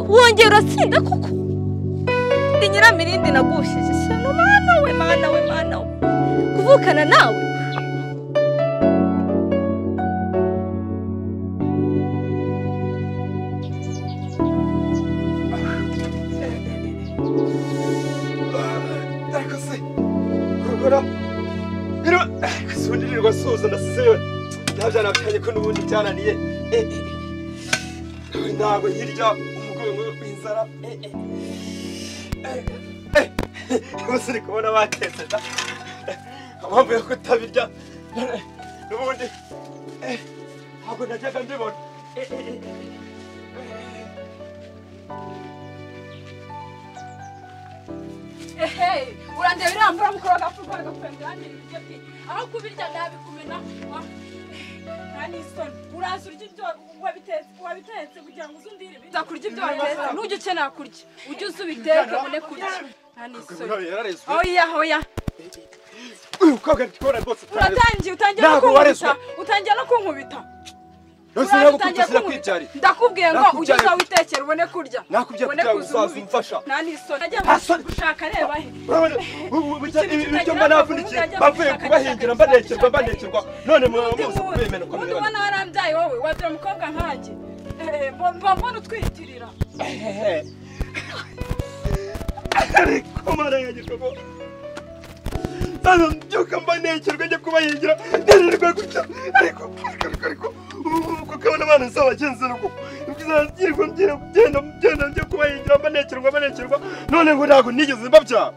wongera sinda kuko ndi Nyiramirindi nagushije cyane mana we kuvukana nawe Sundirirwa soza ndasizeyo ntabyana byanye ko nubundi byananiye ntabwo hirya umugongo w'inzara bose uri kubona batetse amamvu yo kutabirya nubundi ntabwo najyaga mbibona urandeba irambura mukora agapfuka agapfembyanira ibiryo bye aho kubirya nabikumena nta n'isoni uraza urya ibyo wabitetse kugira ngo uzundire ibindi uzakurya ibyo watetse n'ujya ukenera kurya ujye uza ubiteke ubone kurya nta n'isoni oya utangiye no kunkubita ndakubwiye ngo ujye uza witekera ubone kurya ubone kuzumfasha nta n'isoni ajya gushaka reba he ibiryo mba navunikiye bavuye kubahingira mbanekerwa none muze kubimena ukomeye ubona warambyaye wowe wabyara umukobwa nkanjye mbona utwitirira ariko mara yagikogo mbyuka mbanekerwa njya kubahingira nirirwa gutya ariko ukabona abana nsaba bagenzi nuko ngenda njya kubahingira mbanekerwa none ngo ntabwo nigeze mbabyara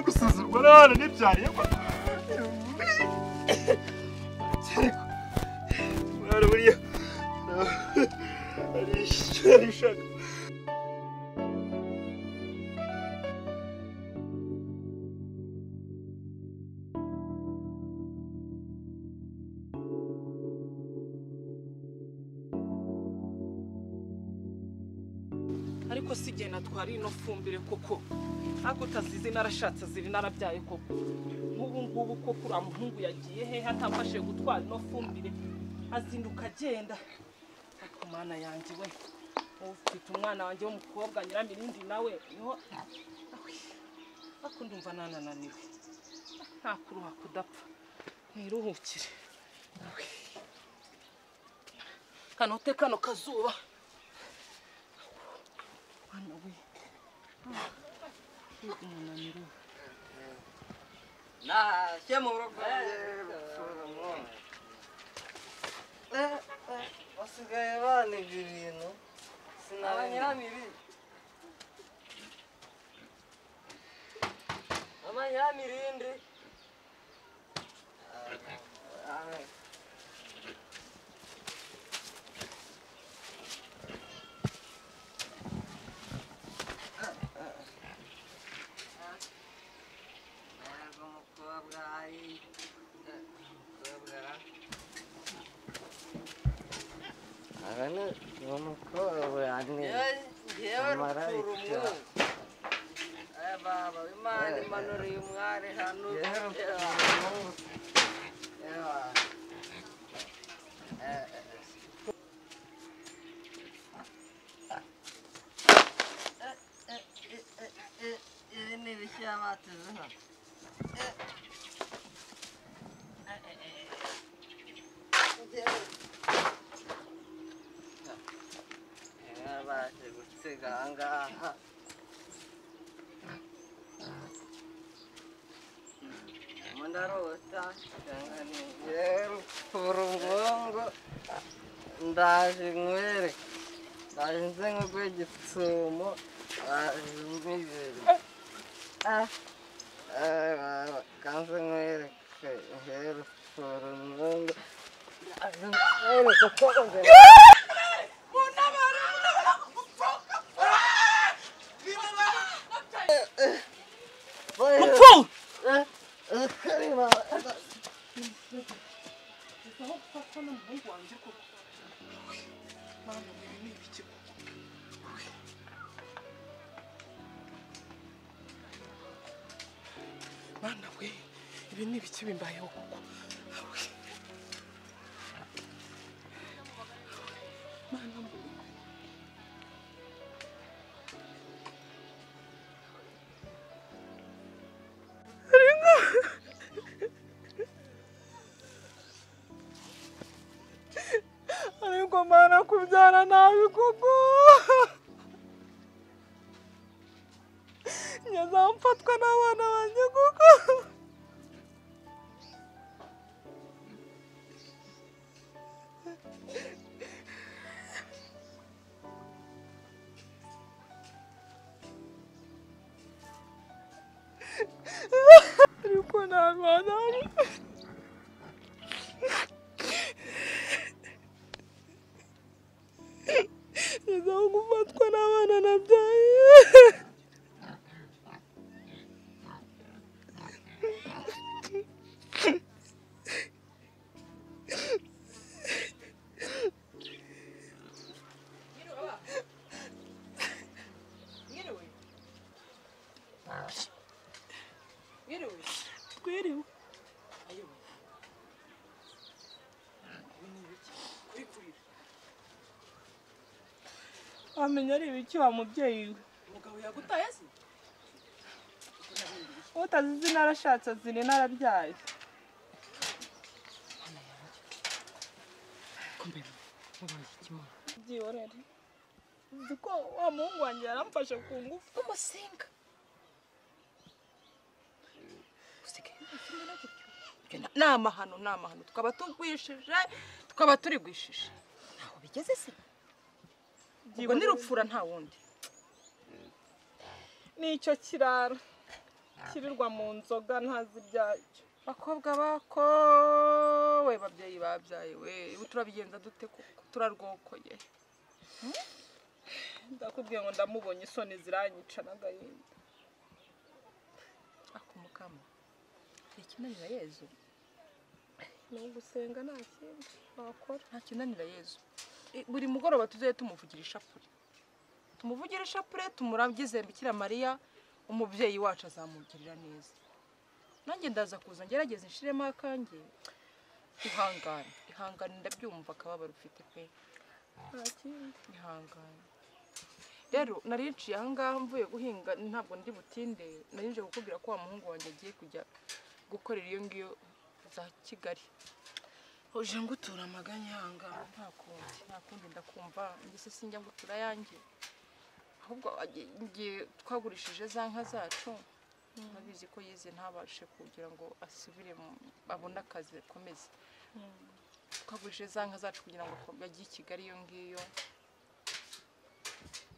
gusuzugwa n'abana n'ibyariye mwana buriya arishaka ariko sigena natwara ino fumbire koko ako utazizi narashatse ziri narabyaye koko ngubu koko ura muhungu yagiye he hatamfashe gutwara ino fumbire azinduka agenda ako mana yanjye we ufite umwana wanjye w'umukobwa Nyiramirindi nawe niho ako ndumva nananiwe nta kuruha kudapfa niruhukire kanote kano kazuba ana we umunaniro na cyamuroko wasigaye baniga ibintu Nyiramirindi Nyiramirindi baba imana imanuriye umwari hano ibi ni ibishya bateze hano baje gusiga ahangaha ndarota cyangwa ni yeru urubongo ndaje nkwereke ndaje nze nkugwe igitsumo kanze nkwereke yeru urubongo ndaje nkwereke ko Mana we, ibi ni ibiki bimbayeho koko. Mana we. Ariko mana kubyara nabi koko. Nyazamfatwa n'abana banjye koko. Ariko ntabana nyazamfatwa n'abana nabyaye. Amenya ari ibiki wa mubyeyi we. Umugabo yagutaye se? Utazizi narashatse ziri narabyaye. Kumbera mubaye ikimana. Byiorere. Ziko wa muhungu wanjye yaramfashe ku ngufu. Umusenga. Usike kimana gutyo. Namahano tukaba tugwishije tukaba turi gwishije. Naho bigeze se? Ubwo nirupfura nta wundi. Nicyo kirara. Kirirwa mu nzoga ntazi byacyo. Bakobwa bako we babyeyi babyaye we turabigenza dute kuko turarwokoye. Ndakubwiye ngo ndamubonye isoni ziranyica n'agahinda. Akumukama. Ikinanira Yezu. No gusenga nta kindi wakora. Nta kinanira Yezu. Buri mugoroba tuzaye tumuvugirisha pure. Tumuvugirisha pure tumuragize Bikira Mariya umubyeyi wacu azamugirira neza. Nanjye ndaza kuza ngerageze nshiremo akange. Ihangane ndabyumva akababaro ufite pe. Nta kindi. Ihangane. Rero narinciye ahangaha mvuye guhinga ntabwo ndi butinde narinje gukubwira ko wa muhungu wanjye agiye kujya gukorera iyo ngiyo za Kigali. Uje ngutura amaganya ahangaha nta kundi ndakumva ngise sinjya ngutura yanjye. Ahubwo ngiye twagurishije za nka zacu. Nabizi ko yize ntabashe kugira ngo asubire abone akazi komeze. Twagurishije za nka zacu kugira ngo yagiye i Kigali iyo ngiyo.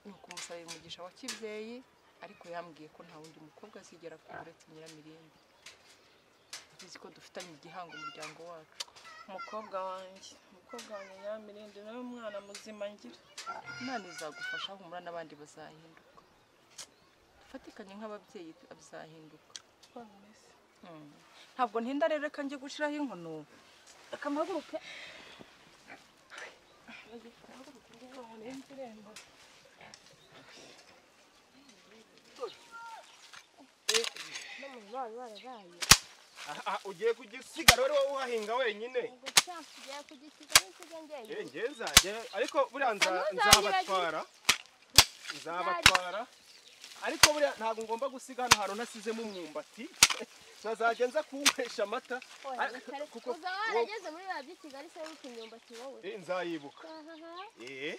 Nuko umusabira umugisha wa kibyeyi ariko yambwiye ko nta wundi mukobwa azigera kuretse Nyiramirindi. Bizi ko dufitanye igihango umuryango wacu. Umukobwa wanjye Nyiramirindi nawe mwana muzima ngira. Imana izagufasha humura n'abandi bazahinduka. Dufatikanye nk'ababyeyi abizahinduka. Ntabwo ntinda rero reka njye gushiraho inkono. Akamaguruke. Ugiye kugisigara wari wahinga wenyine. Ugiye kugisigara n'ikigenge. Ngeza ariko buriya nzabatwara. Ariko buriya ntabwo ngomba gusiga hano hantu nasizemo umwumbati. Nazajya nza kuwuhesha amata. Kuko warageze muri ba by'Kigali se w'imyumbati wowe. Nzayibuka.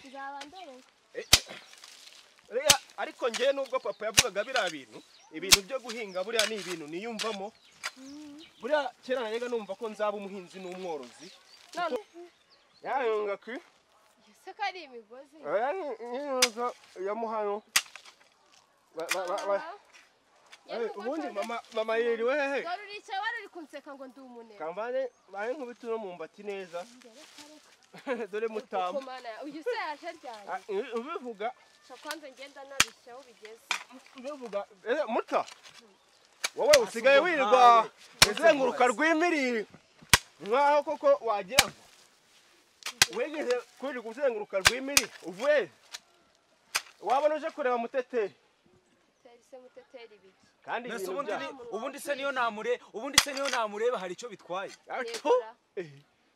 Nzaba ndore. Ariko ngiye nubwo papa yavugaga biriya bintu byo guhinga buriya ni ibintu niyumvamo buriya kera najyaga numva ko nzaba umuhinzi n'umworozi none yayunga ku ese ko ari imigozi inka ya muhano ubundi mama yiriwe hehe dore uricaye wari uri kunseka ngo ndi umunebwe kamvane bahe nkubita no mu mbati neza dore mutamu uyu se yaje ryari ubivuga kwanza ngenda nabishya aho bigeze ubivuga muta wowe usigaye wirirwa uzenguruka rw'imirire nkaho koko wagira ngo wigeze kwirirwa uzenguruka rw'imirire uvuye wabona uje kureba muteteri se muteteri biki kandi ubundi se niyo namureba hari icyo bitwaye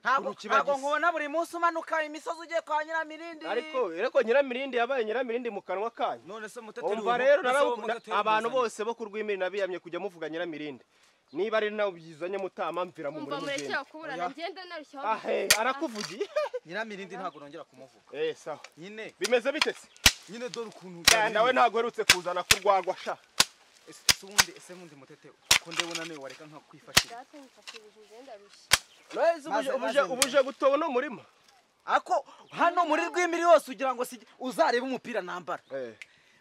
ntabwo nkubona buri munsi umanuka imisozi ugiye kwa Nyiramirindi ariko Nyiramirindi yabaye Nyiramirindi mu kanwa kanyu none se muteteri umva rero abantu bose bo ku rw'imirire nabiyamye kujya muvuga Nyiramirindi niba ari nawe byizanye mutama mvira mu murimo mureke kuburana ngenda narushya arakuvugiye Nyiramirindi ntabwo nongera kumuvuga sawa nyine bimeze bite se nyine dore ukuntu nawe ntabwo herutse kuzana kurwagwa sha ese mundi muteteri ko ndebona nawe wareka nka kwifashira ubuje gutoba no murima ako hano muri rw'imirire yose ugira ngo uzarebe umupira nambara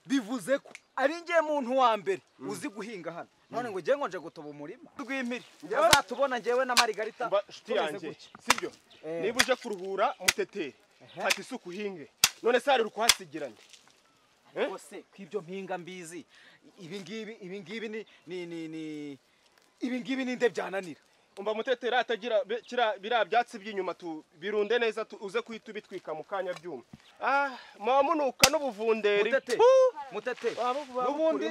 bivuze ko ari ngiye muntu wa mbere uzi guhinga hano none ngo ngiye nje gutoba umurima rw'imirire azatubona ngewe na Marigarita nshuti yanjye sibyo niba uje kuruhura muteteri fata isuku uhinge none se ari kuhasigiranye bose kw'ibyo mpinga mbizi ibi ngibi ni nde byananira umva muteteri atagira biriya byatsi by'inyuma birunde neza uze kuhita ubitwika mu kanya byuma munuka n'ubuvunderi muteteri n'ubundi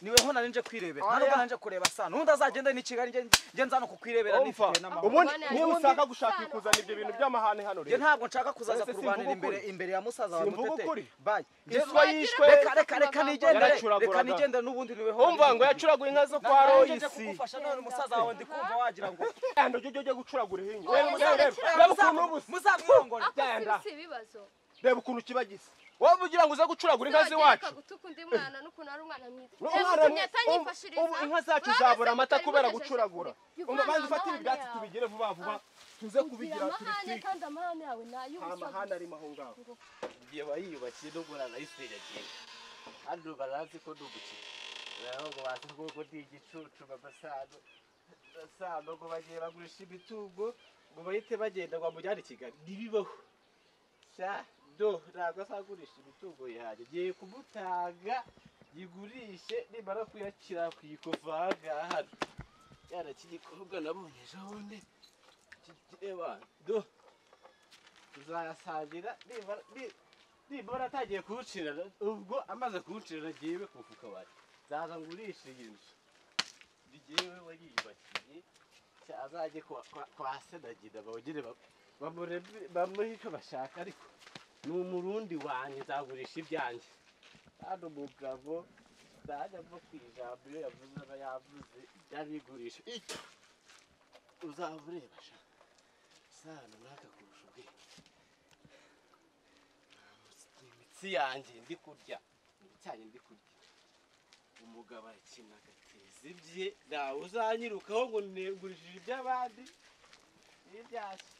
niweho nari nje kwirebera ntabwo nanje kureba sana nundi azagenda ni Kigali nge nzano kukwirebera nifite n'amahoro ubundi niba ushaka gushaka kuzana ibyo bintu by'amahane hano rero ntabwo nshaka kuzaza kurwanira imbere ya musaza wa muteteri bayi Yesu yishwe reka nigendere n'ubundi niweho umva ngo yacuraguye inka zo kwa Royisi kugufasha none musaza wawe ndi kumva wagira ngo ando ujye gucuragura hinyo reba ukuntu ubusa muzamwongora genda reba ukuntu kibagisa wowe ugira ngo uze gucuragura inka z'iwacu ubu inka zacu zabura amata kubera gucuragura banza ufatire ibyatsi tubigire vuba vuba tuze kubigira tubitwike amahane arimo aho ngaho igihe bayiyubakiye no gurana yisiragiye hano barazi ko ndugukira rero ngo bazi ko ndi igicucu babasano ngo bagiye bagurisha imitungo ngo bahite bagenda ngo bamujyane i Kigali ntibibaho ntabwo azagurisha imitungo yanjye ngiye kumutanga yigurishe nimara kuyakira kuyikuva hano yarakigikobwa nabonye ejo bundi kireba tuzayasangira nimara atagiye kuwucira ubwo amaze kuwucira ngewe ku mufuka wanjye zaza ngurishe iyi nzu ngewe wariyubakiye azajye kwa senagina bawugire bamuhe icyo bashaka ariko ni umurundi wanjye nzagurisha ibyanjye hano umugabo ntajya ava ku ijambo iyo yavuze aba yavuze yabigurisha icyo uzaba ureba sha sana mwaka kurusha ubwenge imitsi yanjye ndi kurya umugabo arakina agateza ibye ntawe uzanyirukaho ngo negurishije iby'abandi n'ibyashya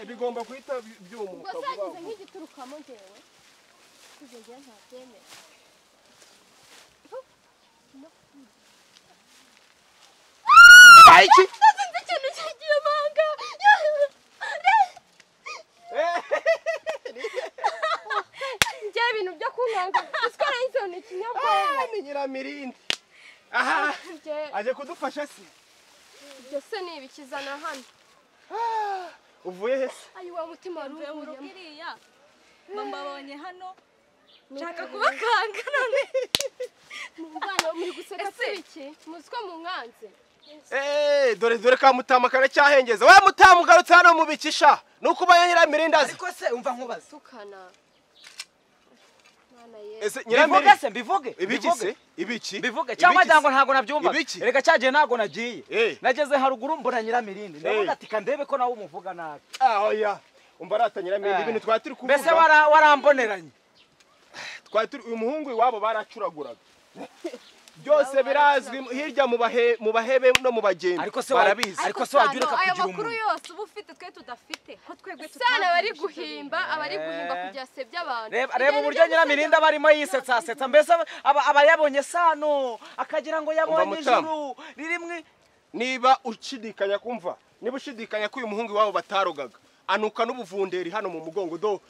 bigomba guhita byumuka ubwo sagize nk'igiturukamo ngewe kuzongera ntabyemera iki nazinze ikintu cyagiye manga njye ibintu byo kunkanga isikora y'isoni kinyabwoba ni Nyiramirindi aha aje kudufasha se ibyo se ni ibikizana hano uvuye he se ayi wa mutima mvuye mu rugo iriya mbabonye hano nshaka kubakanga none mubana muri guseka se iki muzi ko munkanze dore ka mutama karacyahengeza we mutama ugarutse hano mu bikisha nuko ubaye Nyiramirindi azi ariko se umva nkubaza tukana ese Nyiramirindi mbivuge ibiki bivuge cyangwa ndango ntago nabyumva reka cyagiye ntago nagiye nageze haruguru mbona Nyiramirindi ndavuga ati kandebe ko nawe umuvuga nabi oya umva arata Nyiramirindi ibintu twari turi kuvuga mbese waramboneranye twari turi uyu muhungu iwabo baracuraguraga byose birazwi hirya mu bahebe no mu bageni barabizi. Ariko se wagira ka kugira umuntu. Amakuru yose uba ufite twe tudafite. Ko twebwe sana bari guhimba kujya sebya abantu. Reba uburyo Nyiramirinda barimo yisetsa mbese aba yabonye sano akagira ngo yabonye ijuru ririmwe. Niba ushidikanya kumva, niba ushidikanya ko uyu muhungu wabo batarogaga, anuka n'ubuvunderi hano mu mugongo do.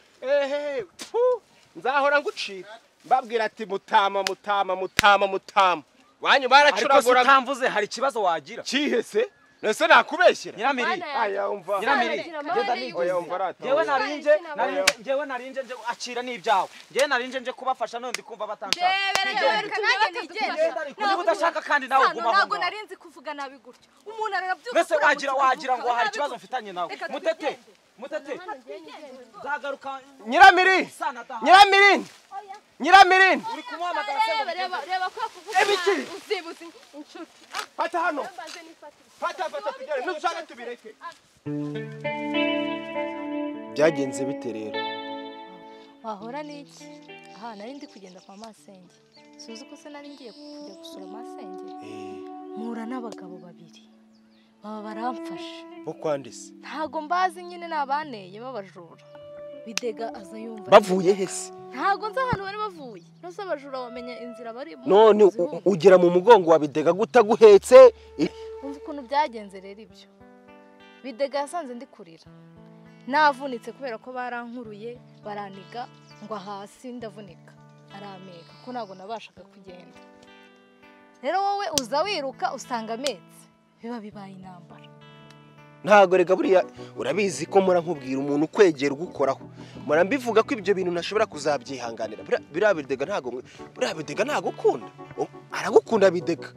Nzahora ngucira. Mbabwira ati mutama. Wanyu baracuragura. Ariko utamvuze hari kibazo wagira. Cihese? Nese nakubeshyira. Nyiramiri. Aya umva. Nyiramiri. Jewe narinje nje akira n'ibyawe. Jewe narinje nje kubafasha none ndikumva batanshaka. Niba udashaka kandi nawe guma aho. Ntabwo narinzi kuvuga nabi gutyo. Umuntu arabyuka. Mbese wagira ngo hari kibazo mfitanye nawe. Mutete. Zagaruka. Nyiramirinda. Uri kumuhamagara se. Reba ko kuvuga. Uzibuze inshuti. Fata hano. Fata tugere n'ushaka tubireke. Byagenze bite rero? Wahora niki? Aha nari ndi kugenda kwa masenge. Suzi ko se nari ngiye kujya gusura masenge. Mura n'abagabo babiri. Baba baramfasha. Bo kwandise. Ntago mbazi nyine nabaneye babajura. Bidega aza yumva. Bavuye hese? Ntago nza hano bari bavuye. Nose abajura bamenya inzira bari. None ugera mu mugongo wa Bidega gutaguhetse. Umva ukuntu byagenze rero ibyo. Bidega yasanze ndi kurira. Navunitse kubera ko barankuruye baraniga ngo hasi ndavunika. Arameka ko ntago nabashaga kugenda. Rero wowe uza wiruka usanga ametse. Biba bibaye intambara. Ntago rega buriya urabizi ko mura nkubwira umuntu kwegera ugukoraho. Mura mbivuga ko ibyo bintu ntashobora kuzabyihanganira. Buriya Bidega ntago ukunda. Aragukunda Bidega.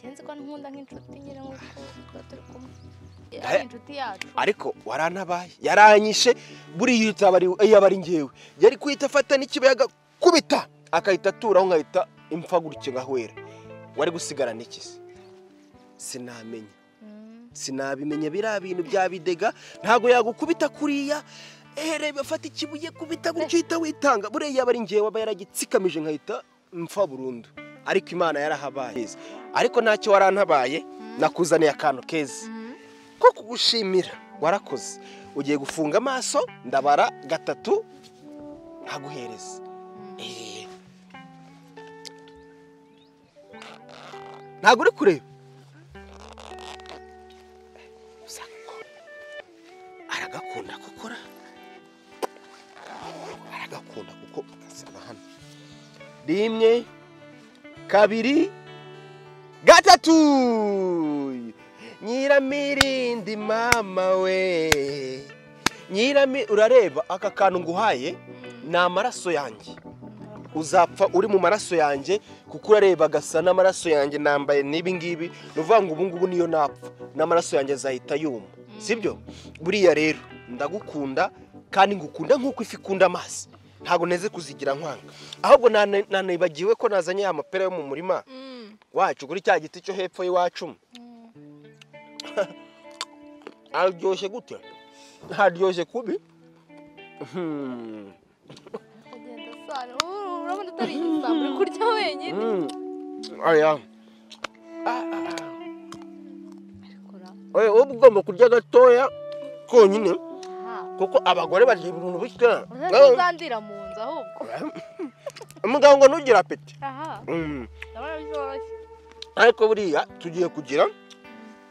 Kenze ko nkunda nk'inshuti nyine ngo turi kumwe. Inshuti yacu. Ariko warantabaye. Yaranyishe buriya yabari ngewe. Yari kwita afata n'ikibayaga kubita akahita aturaho nkahita impfa gutyo ngahwera. Wari gusigara n'ikisi. Sinabimenya biriya bintu bya Bidega ntago yagukubita kuriya reba afata ikibuye kubita gutyo uhita witanga buriya yabari ngewe aba yaragitsikamije nkahita mpfa burundu ariko Imana yarahabaye ariko ntacyo warantabaye nakuzaniye akantu keza ko kugushimira warakoze ugiye gufunga amaso ndabara 3 ntaguhereza ntago uri kureba aragakunda kuko kasana hano 1 2 3 Nyiramirindi mama we urareba aka kantu nguhaye na amaraso yanjye uzapfa uri mu maraso yanjye kuko urareba gasa n'amaraso yanjye nambaye nibi ngibi nuvanga ubungubu niyo napfa n'amaraso yanjye azahita yuma sibyo buriya rero ndagukunda kandi ngukunda nkuko ifi ikunda amazi ntago neze kuzigira nkwanga ahubwo nanibagiwe ko nazanye amapera yo mu murima wacu kuri cya giti cyo hepfo y'iwacu aryoshye gute haryoshye kubi Agenda sana urabona utari igisambu kurya wenyine aya oye ugomba kurya gatoya konyine kuko abagore barya ibintu bishya uzandira mu nzu ahubwo umugabo ngo nugira apeti ndabona byoroshye ariko buriya tugiye kugira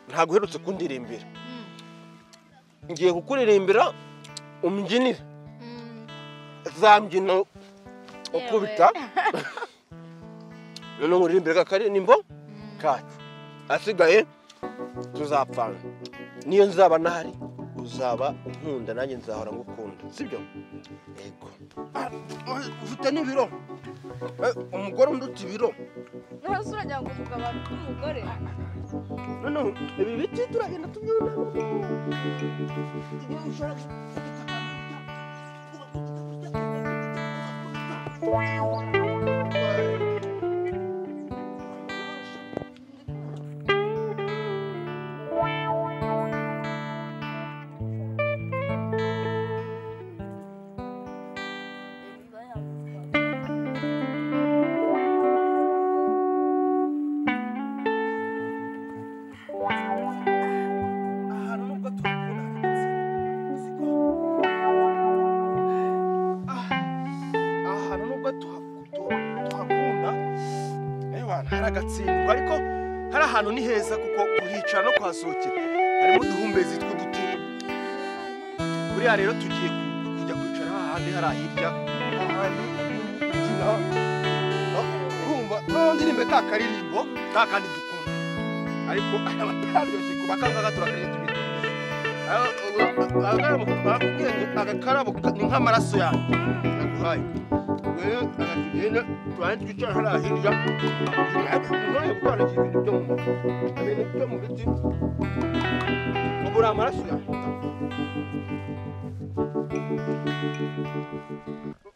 ntago uherutse kundirimbira ngiye kukuririmbira umbyinire zambyino ukubita none nguririmbira kakaririmbo kacu asigaye tuzapfana niyo nzaba nahari uzaba unkunda nanjye nzahora ngukunda sibyo yego ufite n'ibiro umugore unduta ibiro nose uragira ngo umugabo afite umugore none ibi biti turagenda tubyunamo hagatsindwa ariko hari ahantu ni heza kuko kuhicara no kuhasohokera harimo uduhumbezi tw'uduti buriya rero tugiye kujya kwicara ahandi hari ahirya ahandi urumva ndirimbe ka karirimbo ka kandi dukunda ariko abataryoshye kuba kangaka turakaririmba agakarabo ni nk'amaraso yanjye naguhaye rero agatugenda turahita twicara hari ahirya none gukwanakira ibintu byo mu mutwe ibintu byo mu biti ubura amaraso yanjye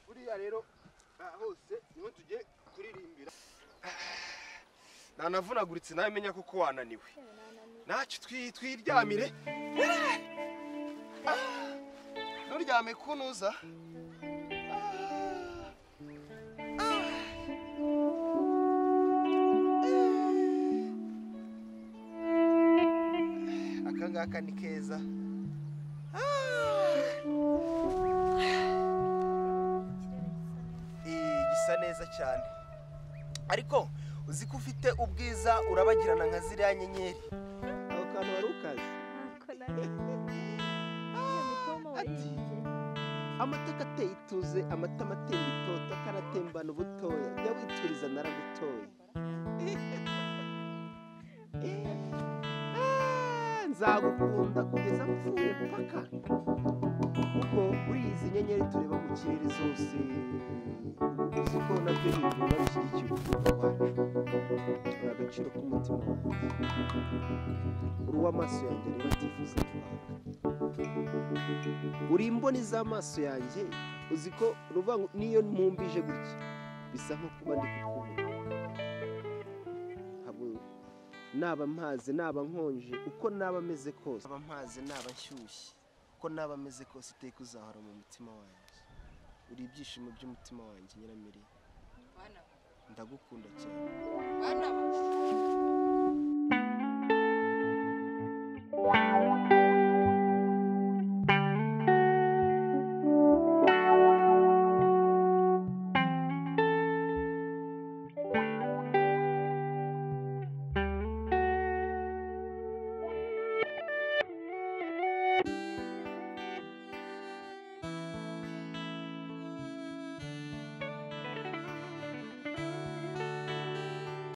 buriya rero hose niho tugiye kuririmbira nanavunaguritse nawe menya kuko wananiwe nacu twiryamire nturyame kunuza aka ngaka ni keza gisa neza cyane ariko uzi ko ufite ubwiza urabagirana nka ziriya nyenyeri aho kantu wari ukazi amateka ateye ituze amatama atemba itoto akanatembana ubutoya jya wituriza naragutoye nzagukunda kugeza mpfuye mpaka kuko muri izi nyenyeri tureba mu kirere zose uzi ko nabyo ni ibikorwa bishyigikiye ubuzima bwacu uri agaciro k'umutima wanjye uri uw'amaso yanjye rero atifuza guhanga uri imboni z'amaso yanjye uzi ko ruvango niyo mpumbije gutya bisa nko kuba ndi kukubona naba mpaze naba nkonje uko naba ameze kose naba mpaze naba nshyushye uko naba ameze kose iteka uzahora mu mutima wanjye uri ibyishimo by'umutima wanjye Nyiramiri ndagukunda cyane